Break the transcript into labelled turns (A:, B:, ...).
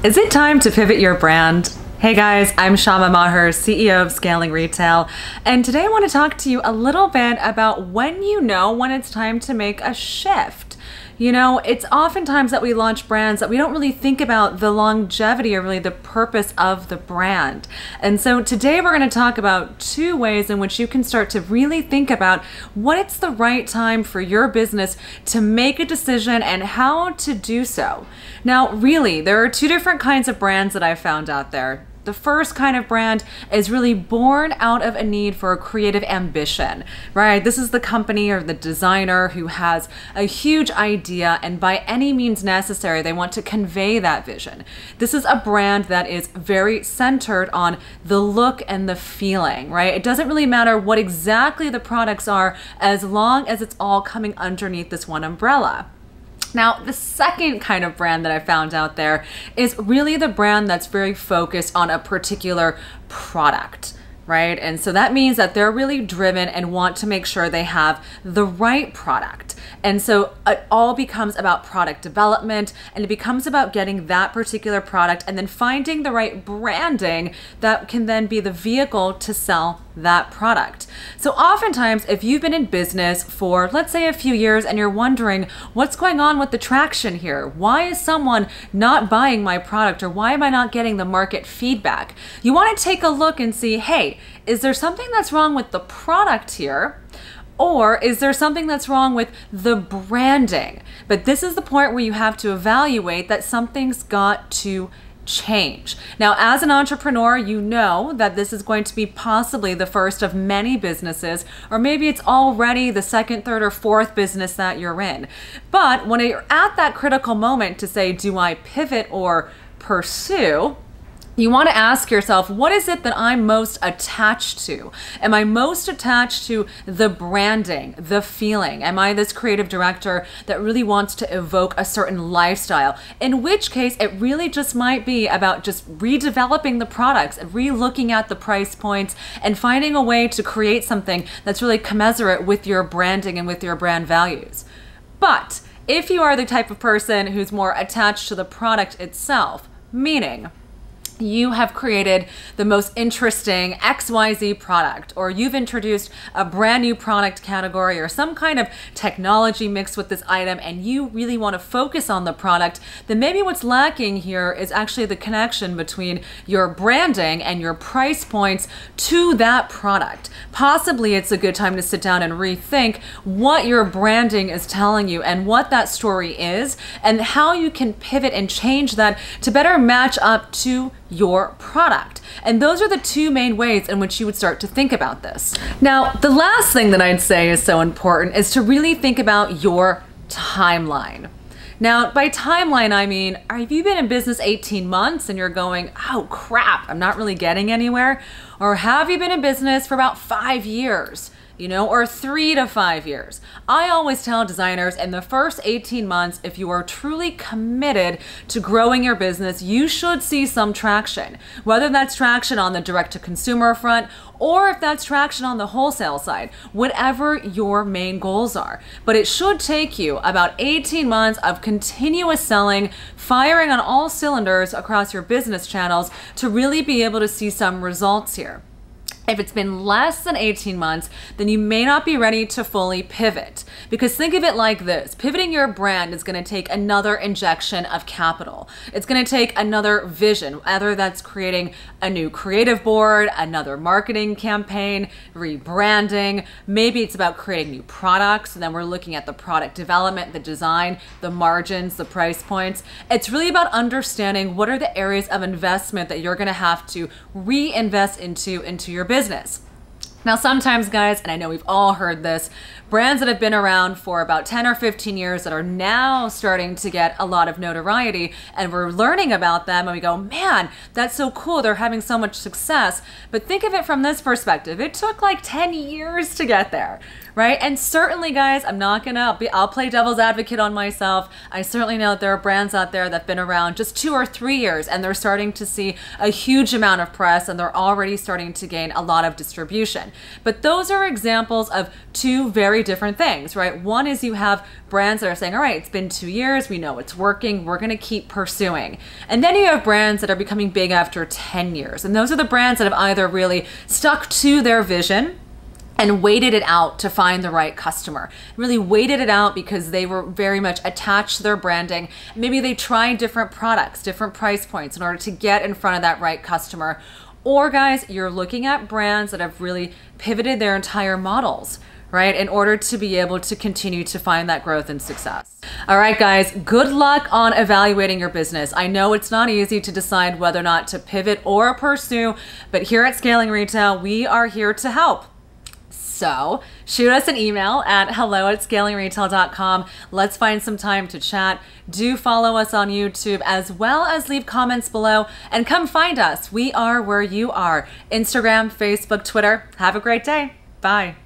A: Is it time to pivot your brand? Hey guys, I'm Shama Maher, CEO of Scaling Retail, and today I want to talk to you a little bit about when you know when it's time to make a shift. You know, it's oftentimes that we launch brands that we don't really think about the longevity or really the purpose of the brand. And so today we're going to talk about two ways in which you can start to really think about what it's the right time for your business to make a decision and how to do so. Now, really, there are two different kinds of brands that I found out there. The first kind of brand is really born out of a need for a creative ambition, right? This is the company or the designer who has a huge idea, and by any means necessary, they want to convey that vision. This is a brand that is very centered on the look and the feeling, right? It doesn't really matter what exactly the products are as long as it's all coming underneath this one umbrella. Now, the second kind of brand that I found out there is really the brand that's very focused on a particular product, right? And so that means that they're really driven and want to make sure they have the right product. And so it all becomes about product development, and it becomes about getting that particular product and then finding the right branding that can then be the vehicle to sell that product. So oftentimes, if you've been in business for, let's say, a few years and you're wondering what's going on with the traction here, why is someone not buying my product, or why am I not getting the market feedback? You want to take a look and see, hey, is there something that's wrong with the product here? Or is there something that's wrong with the branding? But this is the point where you have to evaluate that something's got to change. Now, as an entrepreneur, you know that this is going to be possibly the first of many businesses, or maybe it's already the second, third, or fourth business that you're in. But when you're at that critical moment to say, do I pivot or pursue? You want to ask yourself, what is it that I'm most attached to? Am I most attached to the branding, the feeling? Am I this creative director that really wants to evoke a certain lifestyle? In which case, it really just might be about just redeveloping the products, re-looking at the price points, and finding a way to create something that's really commensurate with your branding and with your brand values. But if you are the type of person who's more attached to the product itself, meaning you have created the most interesting XYZ product, or you've introduced a brand new product category or some kind of technology mixed with this item, and you really want to focus on the product, then maybe what's lacking here is actually the connection between your branding and your price points to that product. Possibly it's a good time to sit down and rethink what your branding is telling you and what that story is, and how you can pivot and change that to better match up to your product. And those are the two main ways in which you would start to think about this. Now, the last thing that I'd say is so important is to really think about your timeline. Now, by timeline, I mean, have you been in business 18 months and you're going, oh crap, I'm not really getting anywhere? Or have you been in business for about 5 years? You know, or 3 to 5 years. I always tell designers in the first 18 months, if you are truly committed to growing your business, you should see some traction, whether that's traction on the direct-to-consumer front or if that's traction on the wholesale side, whatever your main goals are. But it should take you about 18 months of continuous selling, firing on all cylinders across your business channels to really be able to see some results here. If it's been less than 18 months, then you may not be ready to fully pivot. Because think of it like this, pivoting your brand is going to take another injection of capital. It's going to take another vision, whether that's creating a new creative board, another marketing campaign, rebranding. Maybe it's about creating new products, and then we're looking at the product development, the design, the margins, the price points. It's really about understanding what are the areas of investment that you're going to have to reinvest into your business. Now, sometimes, guys, and I know we've all heard this, brands that have been around for about 10 or 15 years that are now starting to get a lot of notoriety, and we're learning about them and we go, man, that's so cool, they're having so much success. But think of it from this perspective. It took like 10 years to get there, right? And certainly, guys, I'll play devil's advocate on myself. I certainly know that there are brands out there that have been around just 2 or 3 years, and they're starting to see a huge amount of press, and they're already starting to gain a lot of distribution. But those are examples of two very different things, right? One is you have brands that are saying, all right, it's been 2 years, we know it's working, we're gonna keep pursuing. And then you have brands that are becoming big after 10 years. And those are the brands that have either really stuck to their vision and waited it out to find the right customer. Really waited it out because they were very much attached to their branding. Maybe they tried different products, different price points in order to get in front of that right customer. Or guys, you're looking at brands that have really pivoted their entire models, right, in order to be able to continue to find that growth and success. All right, guys, good luck on evaluating your business. I know it's not easy to decide whether or not to pivot or pursue, but here at Scaling Retail, we are here to help. So shoot us an email at hello@scalingretail.com. Let's find some time to chat. Do follow us on YouTube as well as leave comments below and come find us. We are where you are. Instagram, Facebook, Twitter. Have a great day. Bye.